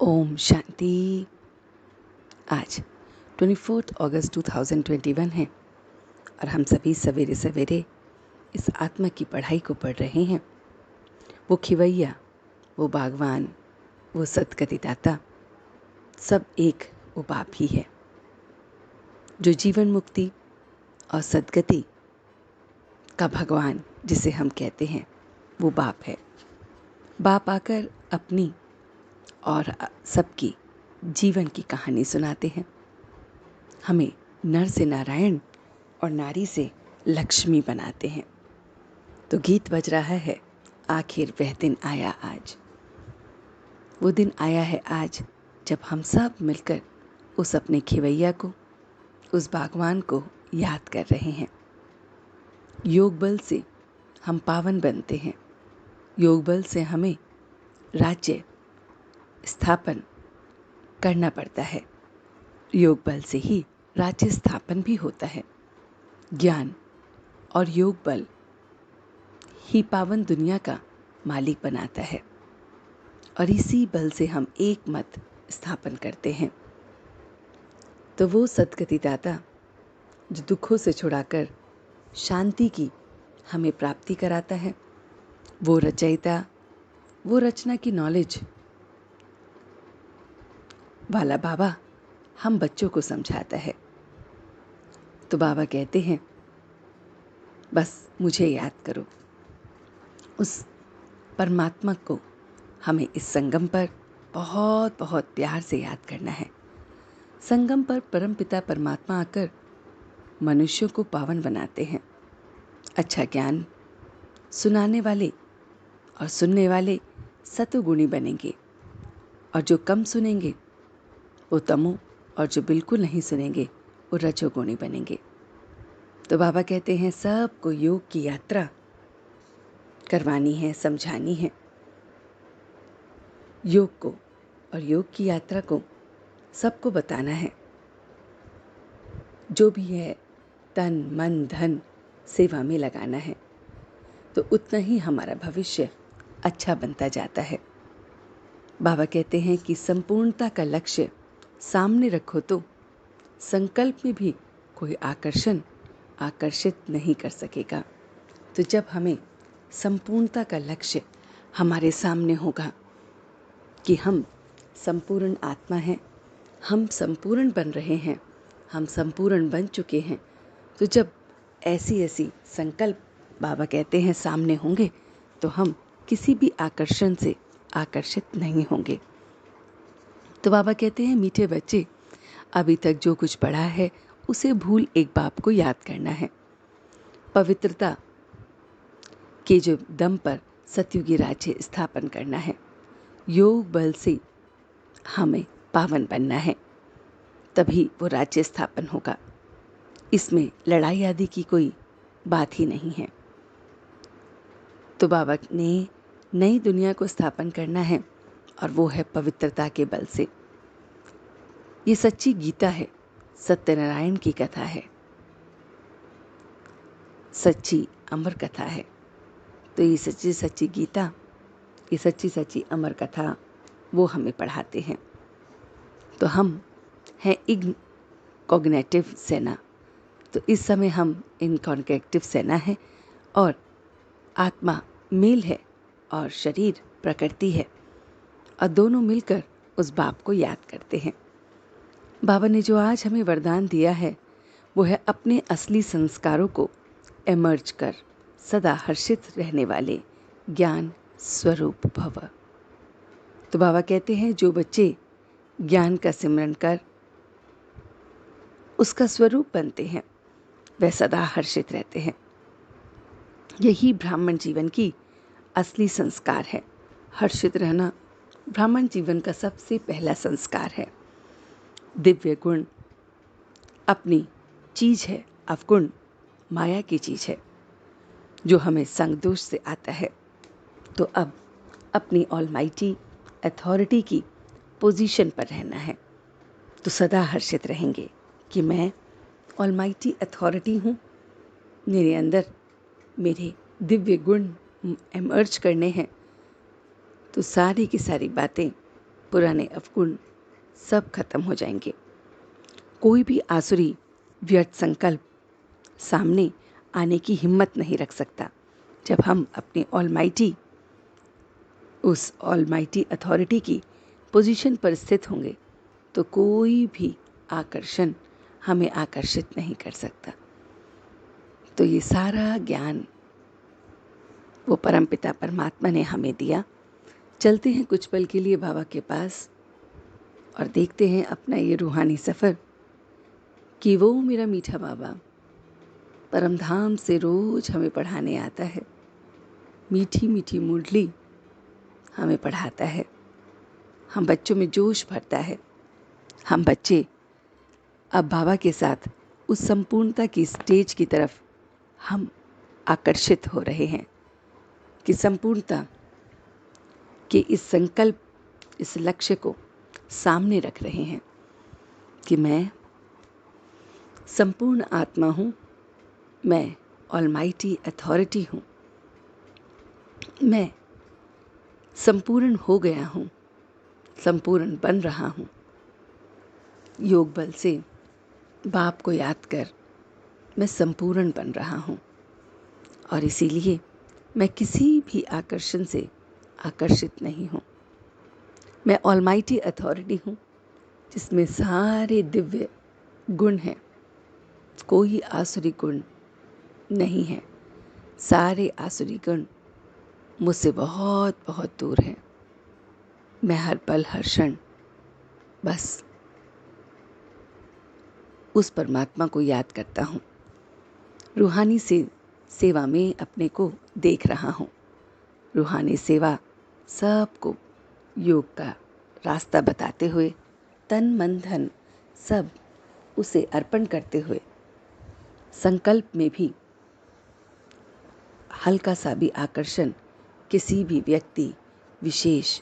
ओम शांति। आज 24 अगस्त 2021 है और हम सभी सवेरे सवेरे इस आत्मा की पढ़ाई को पढ़ रहे हैं। वो खिवैया, वो बागवान, वो सदगति दाता, सब एक वो बाप ही है। जो जीवन मुक्ति और सदगति का भगवान जिसे हम कहते हैं, वो बाप है। बाप आकर अपनी और सबकी जीवन की कहानी सुनाते हैं। हमें नर से नारायण और नारी से लक्ष्मी बनाते हैं। तो गीत बज रहा है, आखिर वह दिन आया आज। वो दिन आया है आज जब हम सब मिलकर उस अपने खिवैया को, उस बागवान को याद कर रहे हैं। योग बल से हम पावन बनते हैं। योग बल से हमें राज्य स्थापन करना पड़ता है। योग बल से ही राज्य स्थापन भी होता है। ज्ञान और योग बल ही पावन दुनिया का मालिक बनाता है और इसी बल से हम एक मत स्थापन करते हैं। तो वो सदगति दाता जो दुखों से छुड़ाकर शांति की हमें प्राप्ति कराता है, वो रचयिता, वो रचना की नॉलेज वाला बाबा हम बच्चों को समझाता है। तो बाबा कहते हैं, बस मुझे याद करो। उस परमात्मा को हमें इस संगम पर बहुत बहुत प्यार से याद करना है। संगम पर परमपिता परमात्मा आकर मनुष्यों को पावन बनाते हैं। अच्छा ज्ञान सुनाने वाले और सुनने वाले सतोगुणी बनेंगे और जो कम सुनेंगे वो तमो और जो बिल्कुल नहीं सुनेंगे वो रजोगुणी बनेंगे। तो बाबा कहते हैं सबको योग की यात्रा करवानी है, समझानी है। योग को और योग की यात्रा को सबको बताना है। जो भी है तन मन धन सेवा में लगाना है तो उतना ही हमारा भविष्य अच्छा बनता जाता है। बाबा कहते हैं कि संपूर्णता का लक्ष्य सामने रखो तो संकल्प में भी कोई आकर्षित नहीं कर सकेगा। तो जब हमें संपूर्णता का लक्ष्य हमारे सामने होगा कि हम संपूर्ण आत्मा हैं, हम संपूर्ण बन रहे हैं, हम संपूर्ण बन चुके हैं, तो जब ऐसी ऐसी संकल्प बाबा कहते हैं सामने होंगे तो हम किसी भी आकर्षण से आकर्षित नहीं होंगे। तो बाबा कहते हैं मीठे बच्चे, अभी तक जो कुछ पढ़ा है उसे भूल एक बाप को याद करना है। पवित्रता के जो दम पर सतयुगी राज्य स्थापन करना है। योग बल से हमें पावन बनना है, तभी वो राज्य स्थापन होगा। इसमें लड़ाई आदि की कोई बात ही नहीं है। तो बाबा ने नई दुनिया को स्थापन करना है और वो है पवित्रता के बल से। ये सच्ची गीता है, सत्यनारायण की कथा है, सच्ची अमर कथा है। तो ये सच्ची सच्ची गीता, ये सच्ची सच्ची अमर कथा वो हमें पढ़ाते हैं। तो हम हैं इनकॉग्निटिव सेना। तो इस समय हम इनकॉग्निटिव सेना है और आत्मा मेल है और शरीर प्रकृति है और दोनों मिलकर उस बाप को याद करते हैं। बाबा ने जो आज हमें वरदान दिया है वो है अपने असली संस्कारों को एमर्ज कर सदा हर्षित रहने वाले ज्ञान स्वरूप भव। तो बाबा कहते हैं जो बच्चे ज्ञान का सिमरन कर उसका स्वरूप बनते हैं वह सदा हर्षित रहते हैं। यही ब्राह्मण जीवन की असली संस्कार है। हर्षित रहना ब्राह्मण जीवन का सबसे पहला संस्कार है। दिव्य गुण अपनी चीज है, अवगुण माया की चीज है जो हमें संग दोष से आता है। तो अब अपनी ऑलमाइटी अथॉरिटी की पोजीशन पर रहना है तो सदा हर्षित रहेंगे कि मैं ऑलमाइटी अथॉरिटी हूँ, मेरे अंदर मेरे दिव्य गुण एमर्ज करने हैं। तो सारी की सारी बातें पुराने अवगुण सब खत्म हो जाएंगे। कोई भी आसुरी व्यर्थ संकल्प सामने आने की हिम्मत नहीं रख सकता। जब हम अपने उस ऑलमाइटी अथॉरिटी की पोजीशन पर स्थित होंगे तो कोई भी आकर्षण हमें आकर्षित नहीं कर सकता। तो ये सारा ज्ञान वो परमपिता परमात्मा ने हमें दिया। चलते हैं कुछ पल के लिए बाबा के पास और देखते हैं अपना ये रूहानी सफ़र कि वो मेरा मीठा बाबा परमधाम से रोज हमें पढ़ाने आता है। मीठी मीठी मुरली हमें पढ़ाता है। हम बच्चों में जोश भरता है। हम बच्चे अब बाबा के साथ उस संपूर्णता की स्टेज की तरफ हम आकर्षित हो रहे हैं कि संपूर्णता के इस संकल्प, इस लक्ष्य को सामने रख रहे हैं कि मैं संपूर्ण आत्मा हूँ, मैं ऑलमाइटी अथॉरिटी हूँ, मैं संपूर्ण हो गया हूँ, संपूर्ण बन रहा हूँ। योग बल से बाप को याद कर मैं संपूर्ण बन रहा हूँ और इसीलिए मैं किसी भी आकर्षण से आकर्षित नहीं हूँ। मैं ऑलमाइटी अथॉरिटी हूँ जिसमें सारे दिव्य गुण हैं। कोई आसुरी गुण नहीं है। सारे आसुरी गुण मुझसे बहुत बहुत दूर हैं। मैं हर पल हर क्षण बस उस परमात्मा को याद करता हूँ। रूहानी सेवा में अपने को देख रहा हूँ। रूहानी सेवा सबको योग का रास्ता बताते हुए तन मन धन सब उसे अर्पण करते हुए संकल्प में भी हल्का सा भी आकर्षण किसी भी व्यक्ति विशेष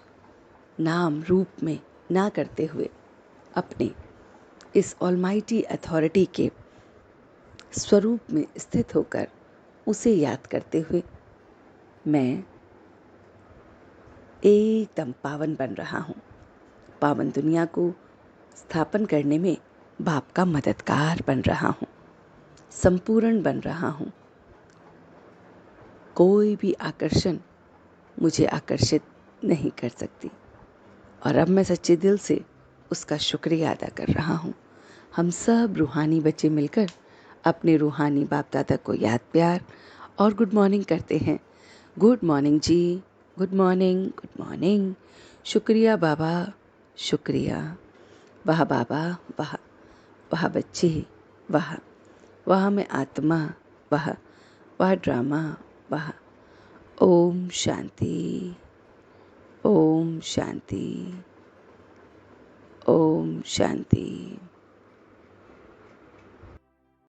नाम रूप में ना करते हुए अपने इस ऑलमाइटी अथॉरिटी के स्वरूप में स्थित होकर उसे याद करते हुए मैं एकदम पावन बन रहा हूँ। पावन दुनिया को स्थापन करने में बाप का मददगार बन रहा हूँ, संपूर्ण बन रहा हूँ। कोई भी आकर्षण मुझे आकर्षित नहीं कर सकती और अब मैं सच्चे दिल से उसका शुक्रिया अदा कर रहा हूँ। हम सब रूहानी बच्चे मिलकर अपने रूहानी बाप दादा को याद प्यार और गुड मॉर्निंग करते हैं। गुड मॉर्निंग जी, गुड मॉर्निंग, गुड मॉर्निंग। शुक्रिया बाबा, शुक्रिया। वाह बाबा, वाह वाह बच्चे, वाह वाह मैं आत्मा, वाह वाह ड्रामा, वाह। ओम शांति, ओम शांति, ओम शांति।